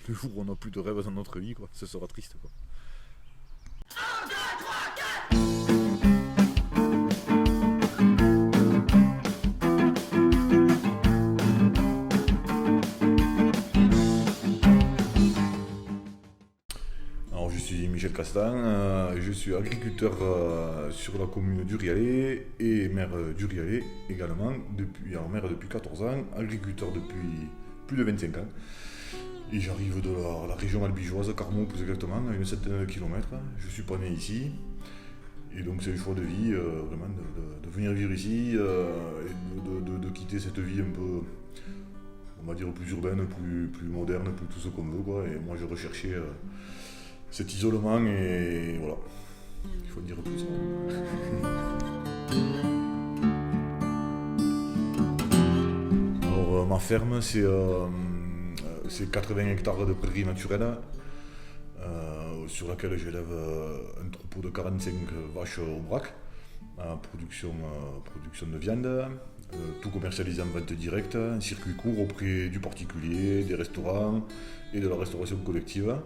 le jour où on n'a plus de rêves dans notre vie, quoi, ce sera triste, quoi. Alors je suis Michel Castan, je suis agriculteur sur la commune d'Urialais et maire d'Urialais également, maire depuis 14 ans, agriculteur depuis plus de 25 ans. Et j'arrive de la région albigeoise, Carmaux plus exactement, à une centaine de kilomètres. Je suis pas né ici. Et donc c'est le choix de vie, vraiment, de venir vivre ici et de quitter cette vie un peu, on va dire, plus urbaine, plus moderne, plus tout ce qu'on veut, quoi. Et moi je recherchais cet isolement et voilà. Il faut dire tout ça. Alors ma ferme c'est 80 hectares de prairies naturelles sur laquelle j'élève un troupeau de 45 vaches au brac, production de viande, tout commercialisé en vente directe, un circuit court auprès du particulier, des restaurants et de la restauration collective.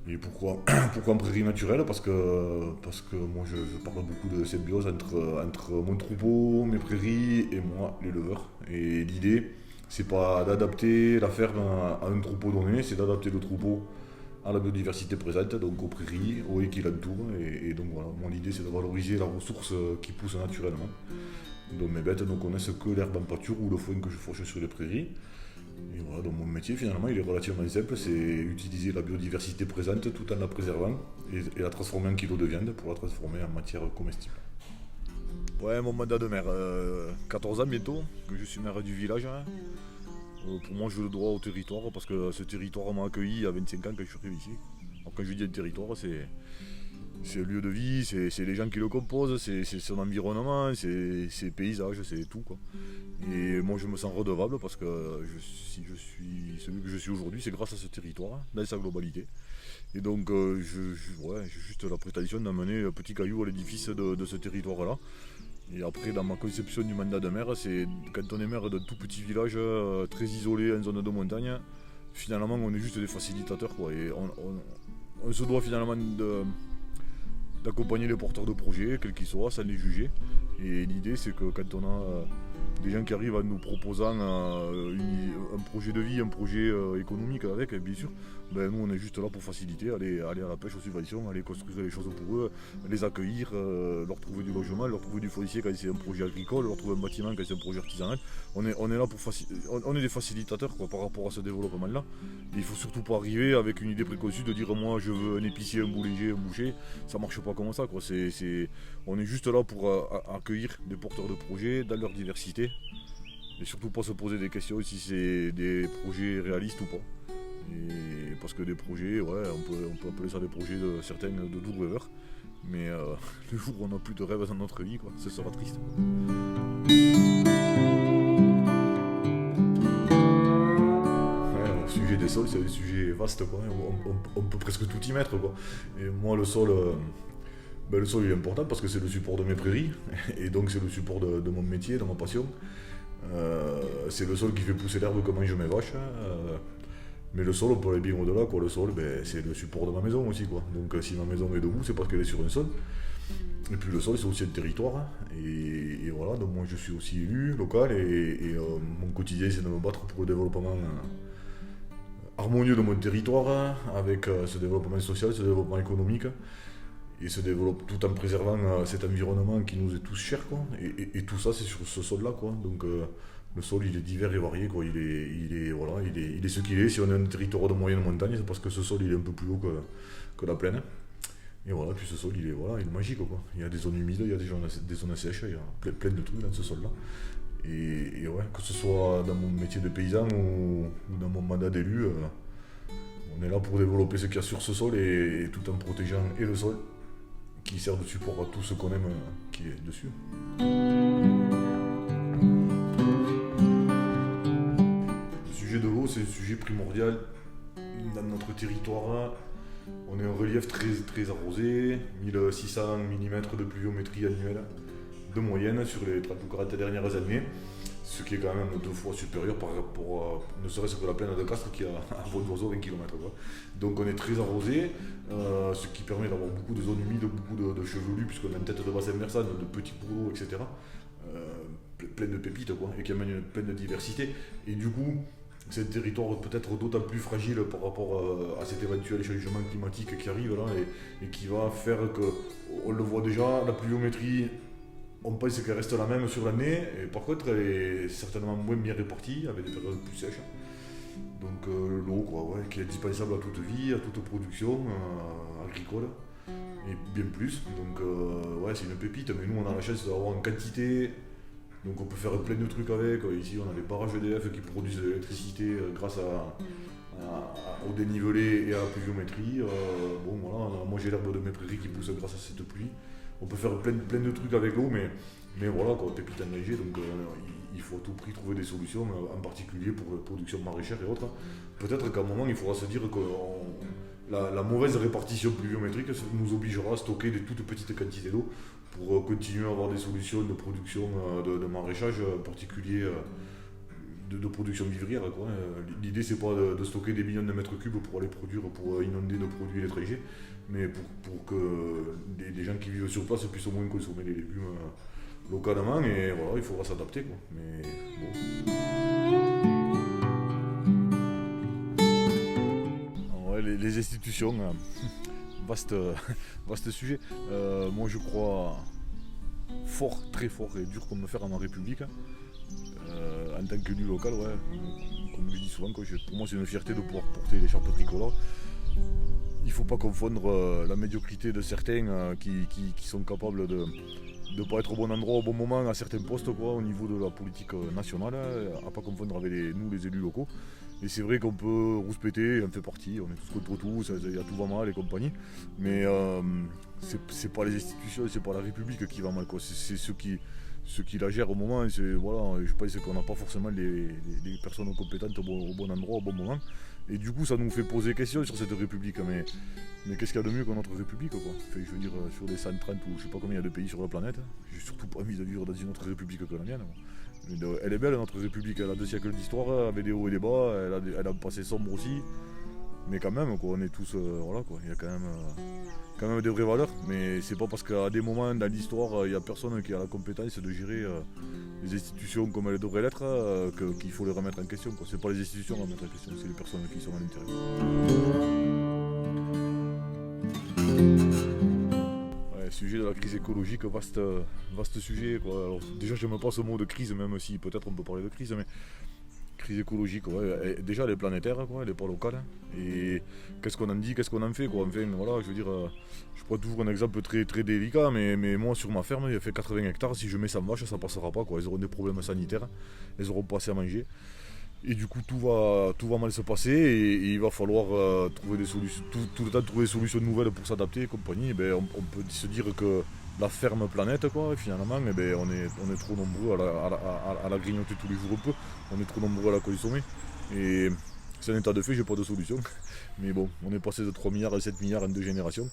Et pourquoi en prairie naturelle parce que moi je parle beaucoup de symbiose entre mon troupeau, mes prairies et moi, l'éleveur. Et l'idée, c'est pas d'adapter la ferme à un troupeau donné, c'est d'adapter le troupeau à la biodiversité présente, donc aux prairies, aux haies qui l'entourent. Et donc voilà, mon idée c'est de valoriser la ressource qui pousse naturellement. Donc mes bêtes ne connaissent que l'herbe en pâture ou le foin que je fauche sur les prairies. Et voilà, donc mon métier finalement il est relativement simple, c'est utiliser la biodiversité présente tout en la préservant et la transformer en kilo de viande pour la transformer en matière comestible. Ouais, mon mandat de maire, 14 ans bientôt, que je suis maire du village. Pour moi j'ai le droit au territoire parce que ce territoire m'a accueilli il y a 25 ans quand je suis arrivé ici. Alors quand je dis un territoire, c'est le lieu de vie, c'est les gens qui le composent, c'est son environnement, c'est ses paysages, c'est tout, quoi. Et moi je me sens redevable parce que si je suis celui que je suis aujourd'hui, c'est grâce à ce territoire, dans sa globalité. Et donc j'ai juste la prétention d'amener un petit caillou à l'édifice de ce territoire-là. Et après, dans ma conception du mandat de maire, c'est quand on est maire d'un tout petit village très isolé en zone de montagne, finalement on est juste des facilitateurs, quoi. Et on se doit finalement d'accompagner les porteurs de projets, quels qu'ils soient, sans les juger. Et l'idée, c'est que quand on a des gens qui arrivent en nous proposant un projet de vie, un projet économique avec, bien sûr, ben nous on est juste là pour faciliter, aller à la pêche aux subventions, aller construire les choses pour eux, les accueillir, leur trouver du logement, leur trouver du foncier quand c'est un projet agricole, leur trouver un bâtiment quand c'est un projet artisanal. On est là pour on est des facilitateurs, quoi, par rapport à ce développement-là. Et il faut surtout pas arriver avec une idée préconçue de dire moi je veux un épicier, un boulanger, un boucher. Ça marche pas comme ça, quoi. On est juste là pour accueillir des porteurs de projets dans leur diversité. Et surtout pas se poser des questions si c'est des projets réalistes ou pas. Et parce que des projets, ouais, on peut appeler ça des projets de certains de doux rêveurs. Mais le jour où on n'a plus de rêves dans notre vie, quoi, ce sera triste, quoi. Ouais, le sujet des sols, c'est un sujet vaste, quoi. On peut presque tout y mettre, quoi. Et moi, le sol il est important parce que c'est le support de mes prairies. Et donc c'est le support de mon métier, de ma passion. C'est le sol qui fait pousser l'herbe que mangent mes vaches. Mais le sol, on peut aller bien au-delà, quoi. Le sol, c'est le support de ma maison aussi, quoi. Donc si ma maison est debout, c'est parce qu'elle est sur un sol. Et puis le sol, c'est aussi un territoire. Et voilà, donc moi je suis aussi élu local et mon quotidien, c'est de me battre pour le développement harmonieux de mon territoire, avec ce développement social, ce développement économique. Et se développe tout en préservant cet environnement qui nous est tous cher, quoi. Et tout ça, c'est sur ce sol-là, quoi. Donc le sol, il est divers et varié, quoi. Il est ce qu'il est. Si on est un territoire de moyenne montagne, c'est parce que ce sol, il est un peu plus haut que la plaine. Et voilà, puis ce sol, il est magique, quoi. Il y a des zones humides, il y a des zones sèches, il y a plein de trucs dans ce sol-là. Et ouais, que ce soit dans mon métier de paysan ou dans mon mandat d'élu, on est là pour développer ce qu'il y a sur ce sol et tout en protégeant et le sol, qui sert de support à tout ce qu'on aime qui est dessus. Le sujet de l'eau, c'est un sujet primordial dans notre territoire. On est un relief très, très arrosé, 1600 mm de pluviométrie annuelle de moyenne sur les 30 ou 40 dernières années. ce qui est quand même 2 fois supérieur par rapport à ne serait-ce que la plaine de Castres qui a à vol d'oiseau 20 km. Donc on est très arrosé, ce qui permet d'avoir beaucoup de zones humides, beaucoup de chevelus, puisqu'on a une tête de bassin versant, de petits cours d'eau, etc. Plein de pépites, quoi, et qui amène plein de diversité. Et du coup, c'est un territoire peut-être d'autant plus fragile par rapport à cet éventuel changement climatique qui arrive là et qui va faire que, on le voit déjà, la pluviométrie, on pense qu'elle reste la même sur l'année, et par contre elle est certainement moins bien répartie, avec des périodes plus sèches. Donc l'eau, quoi, ouais, qui est indispensable à toute vie, à toute production agricole, et bien plus. Donc ouais, c'est une pépite, mais nous on a la chance d'avoir une quantité. Donc on peut faire plein de trucs avec. Ici on a les barrages EDF qui produisent de l'électricité grâce au dénivelé et à la pluviométrie. Bon voilà, moi j'ai l'herbe de mes prairies qui pousse grâce à cette pluie. On peut faire plein de trucs avec l'eau, mais voilà, quoi, pépite enneigée, donc il faut à tout prix trouver des solutions, en particulier pour la production maraîchère et autres. Peut-être qu'à un moment il faudra se dire que la mauvaise répartition pluviométrique nous obligera à stocker des toutes petites quantités d'eau pour continuer à avoir des solutions de production de maraîchage, en particulier de production vivrière, quoi. L'idée c'est pas de stocker des millions de mètres cubes pour aller produire, pour inonder de produits étrangers, mais pour que les gens qui vivent sur place puissent au moins consommer les légumes localement, et voilà, il faudra s'adapter, quoi. Mais bon. Ouais, les institutions, vaste sujet. Moi je crois fort, très fort et dur comme faire en République. En tant qu'élu local, ouais, comme je dis souvent, pour moi c'est une fierté de pouvoir porter les charpes tricolores. Il ne faut pas confondre la médiocrité de certains qui sont capables de ne pas être au bon endroit au bon moment à certains postes, quoi, au niveau de la politique nationale, à pas confondre avec nous les élus locaux. Et c'est vrai qu'on peut rouspéter, on fait partie, on est tous contre tous, il y a tout va mal et compagnie, mais c'est pas les institutions, c'est pas la République qui va mal, quoi. C'est ceux qui la gèrent au moment, et voilà, je pense qu'on n'a pas forcément les personnes compétentes au bon endroit au bon moment. Et du coup ça nous fait poser questions sur cette République, mais qu'est-ce qu'il y a de mieux que notre République, quoi. Enfin, je veux dire, sur les 130 ou je sais pas combien il y a de pays sur la planète, j'ai surtout pas envie de vivre dans une autre République que la mienne, quoi. Elle est belle notre République, elle a 2 siècles d'histoire, avec des hauts et des bas, elle a un passé sombre aussi, mais quand même, quoi, on est tous, voilà, quoi, il y a quand même des vraies valeurs, mais c'est pas parce qu'à des moments dans l'histoire il n'y a personne qui a la compétence de gérer les institutions comme elles devraient l'être, qu'il faut les remettre en question, quoi. C'est pas les institutions à remettre en question, c'est les personnes qui sont à l'intérieur. Sujet de la crise écologique, vaste sujet, quoi. Alors, déjà j'aime pas ce mot de crise, même si peut-être on peut parler de crise, mais crise écologique, ouais. Déjà elle est planétaire, quoi, elle est pas locale. Et qu'est-ce qu'on en dit, qu'est-ce qu'on en fait, quoi. Enfin voilà, je veux dire, je prends toujours un exemple très, très délicat, mais moi sur ma ferme, il fait 80 hectares, si je mets 100 vaches, ça passera pas, quoi. Elles auront des problèmes sanitaires, elles auront pas assez à manger. Et du coup tout va mal se passer, et il va falloir trouver des solutions, tout le temps trouver des solutions nouvelles pour s'adapter et compagnie. Et ben, on peut se dire que la ferme planète, quoi, finalement, et ben, on est trop nombreux à la grignoter tous les jours un peu, on est trop nombreux à la consommer. Et c'est un état de fait, j'ai pas de solution. Mais bon, on est passé de 3 milliards à 7 milliards en 2 générations.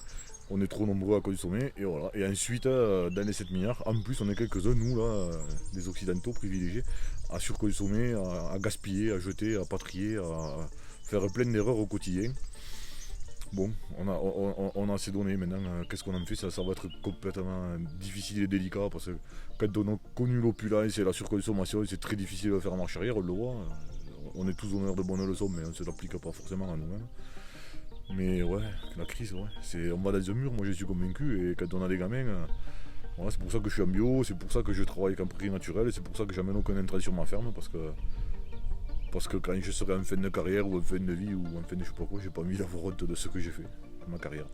On est trop nombreux à consommer, et voilà. Et ensuite, dans les 7 milliards, en plus, on est quelques-uns, nous, là, les occidentaux privilégiés, à surconsommer, à gaspiller, à jeter, à patrier, à faire plein d'erreurs au quotidien. Bon, on a assez donné maintenant, qu'est-ce qu'on en fait, ça va être complètement difficile et délicat, parce que quand on a connu l'opulence et la surconsommation, c'est très difficile de faire marche arrière, on le voit. On est tous donneurs de bonnes leçons, mais on ne se l'applique pas forcément à nous-mêmes. Mais ouais, la crise, ouais, on va dans un mur, moi je suis convaincu, et quand on a des gamins, voilà, c'est pour ça que je suis en bio, c'est pour ça que je travaille avec un prix naturel, et c'est pour ça que j'amène aucun intrant sur ma ferme, parce que quand je serai en fin de carrière, ou en fin de vie, ou en fin de je sais pas quoi, j'ai pas envie d'avoir honte de ce que j'ai fait, de ma carrière.